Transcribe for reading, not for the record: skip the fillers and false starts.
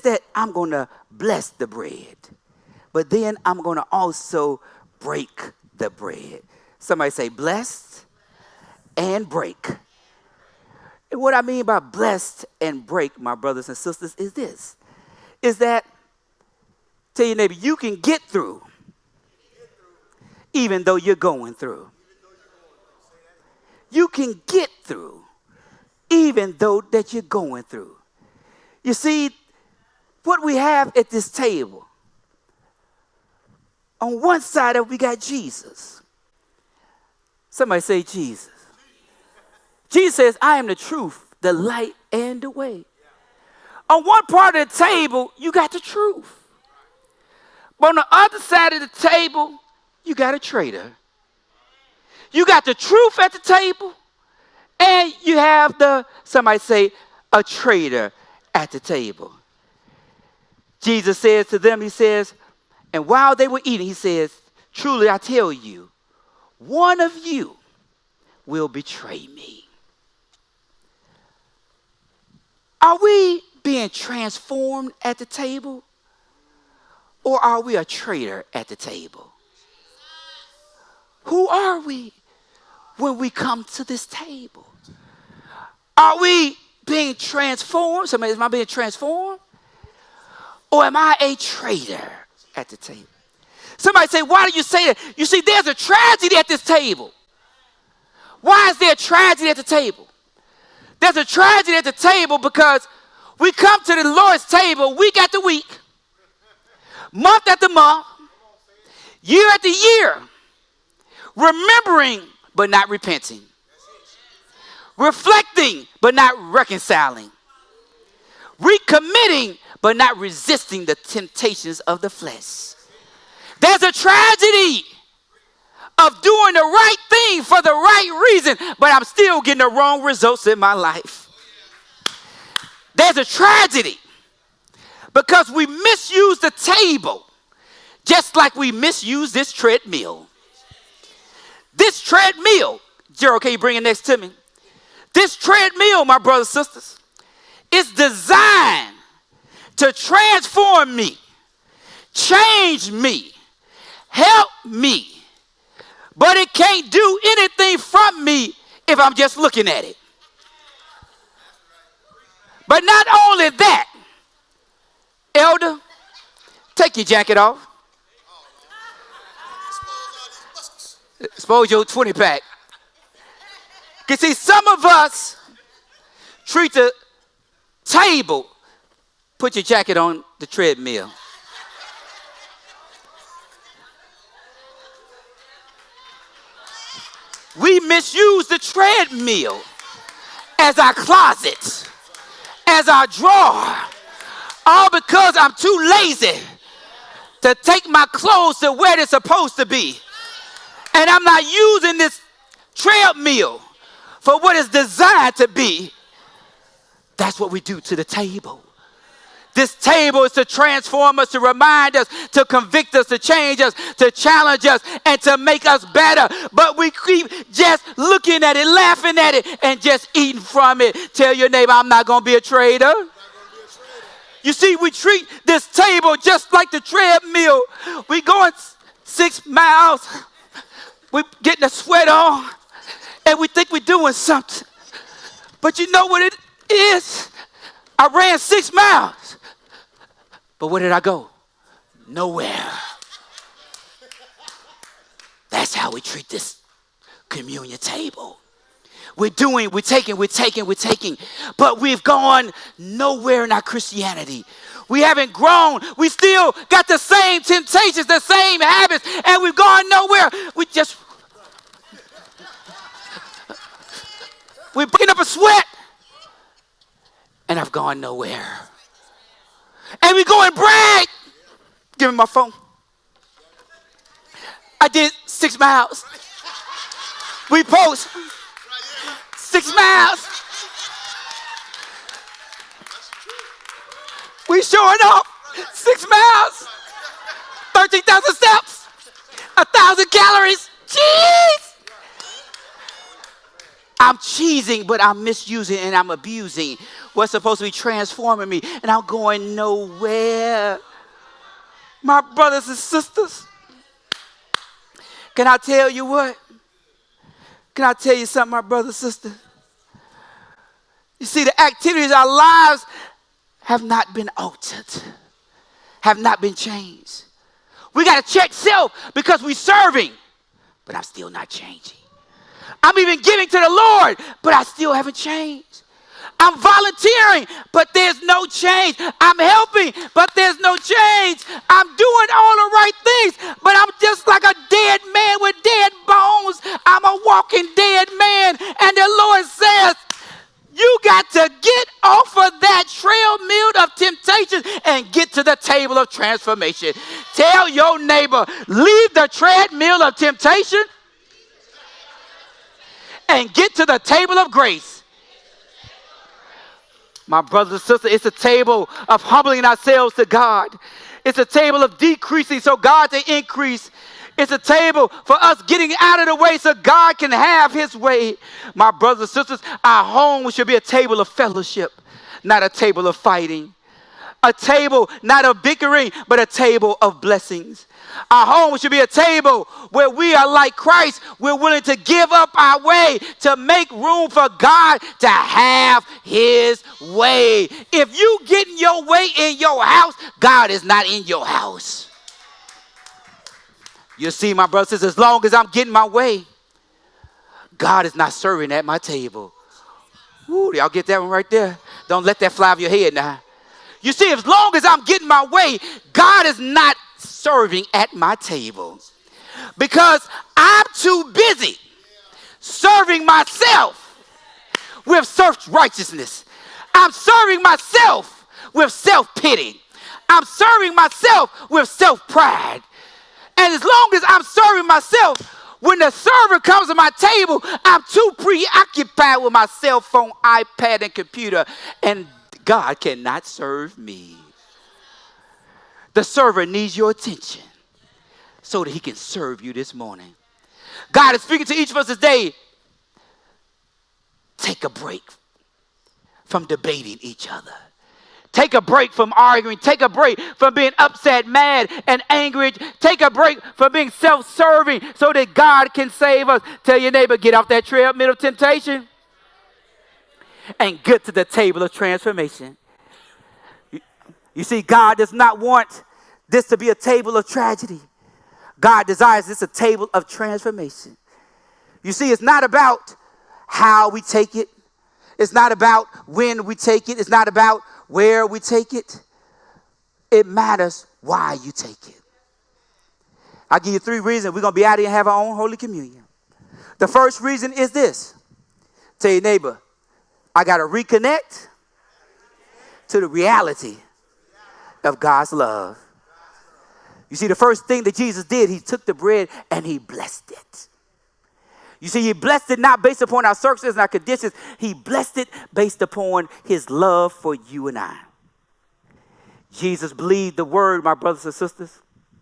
that I'm going to bless the bread, but then I'm going to also break the bread. Somebody say blessed and break. And what I mean by blessed and break, my brothers and sisters, is this. Is that, tell your neighbor, you can get through even though you're going through. You can get through even though that you're going through. You see, what we have at this table, on one side of it, we got Jesus. Somebody say Jesus. Jesus says, I am the truth, the light, and the way. On one part of the table, you got the truth. But on the other side of the table, you got a traitor. You got the truth at the table, and you have somebody say, a traitor at the table. Jesus says to them, he says, and while they were eating, he says, truly I tell you, one of you will betray me. Are we being transformed at the table, or are we a traitor at the table? Who are we when we come to this table? Are we being transformed? Somebody, am I being transformed? Or am I a traitor at the table? Somebody say, why do you say that? You see, there's a tragedy at this table. Why is there a tragedy at the table? There's a tragedy at the table because we come to the Lord's table week after week, month after month, year after year, remembering but not repenting, reflecting but not reconciling, recommitting but not resisting the temptations of the flesh. There's a tragedy of doing the right thing for the right reason, but I'm still getting the wrong results in my life. There's a tragedy because we misuse the table just like we misuse this treadmill. This treadmill, Gerald, can you bring it next to me? This treadmill, my brothers and sisters, is designed to transform me, change me, help me. But it can't do anything from me if I'm just looking at it. But not only that, elder, take your jacket off. Expose your 20 pack. You see, some of us treat the table, put your jacket on the treadmill. We misuse the treadmill as our closet, as our drawer, all because I'm too lazy to take my clothes to where they're supposed to be. And I'm not using this treadmill for what it's designed to be. That's what we do to the table. This table is to transform us, to remind us, to convict us, to change us, to challenge us, and to make us better. But we keep just looking at it, laughing at it, and just eating from it. Tell your neighbor, I'm not going to be a traitor. You see, we treat this table just like the treadmill. We going 6 miles, we getting a sweat on, and we think we're doing something. But you know what it is? I ran 6 miles. But where did I go? Nowhere. That's how we treat this communion table. We're taking, but we've gone nowhere in our Christianity. We haven't grown. We still got the same temptations, the same habits, and we've gone nowhere. We're breaking up a sweat, and I've gone nowhere. And we go and brag. Give me my phone. I did 6 miles. We post 6 miles. We showing off 6 miles. 13,000 steps. 1,000 calories. Jeez. I'm cheesing, but I'm misusing and I'm abusing what's supposed to be transforming me, and I'm going nowhere. My brothers and sisters, can I tell you what? Can I tell you something, my brother and sister? You see, the activities of our lives have not been altered, have not been changed. We got to check self because we're serving, but I'm still not changing. I'm even giving to the Lord, but I still haven't changed. I'm volunteering, but there's no change. I'm helping, but there's no change. I'm doing all the right things, but I'm just like a dead man with dead bones. I'm a walking dead man. And the Lord says, you got to get off of that treadmill of temptation and get to the table of transformation. Tell your neighbor, leave the treadmill of temptation and get to the table of grace. My brothers and sisters, it's a table of humbling ourselves to God. It's a table of decreasing so God to increase. It's a table for us getting out of the way so God can have his way. My brothers and sisters, our home should be a table of fellowship, not a table of fighting. A table not of bickering, but a table of blessings. Our home should be a table where we are like Christ. We're willing to give up our way to make room for God to have his way. If you get in your way in your house, God is not in your house. You see, my brothers and sisters, as long as I'm getting my way, God is not serving at my table. Ooh, y'all get that one right there? Don't let that fly off your head now. You see, as long as I'm getting my way, God is not serving at my table. Because I'm too busy serving myself with self-righteousness. I'm serving myself with self-pity. I'm serving myself with self-pride. And as long as I'm serving myself, when the server comes to my table, I'm too preoccupied with my cell phone, iPad, and computer. And God cannot serve me. The server needs your attention so that he can serve you this morning. God is speaking to each of us today. Take a break from debating each other. Take a break from arguing. Take a break from being upset, mad, and angry. Take a break from being self-serving so that God can save us. Tell your neighbor, get off that treadmill of temptation and get to the table of transformation. You see, God does not want this to be a table of tragedy. God desires this a table of transformation. You see, it's not about how we take it. It's not about when we take it. It's not about where we take it. It matters why you take it. I'll give you 3 reasons. We're going to be out here and have our own Holy Communion. The first reason is this. Tell your neighbor, I got to reconnect to the reality of God's love. You see, the first thing that Jesus did, he took the bread and he blessed it. You see, he blessed it not based upon our circumstances and our conditions. He blessed it based upon his love for you and I. Jesus believed the word, my brothers and sisters.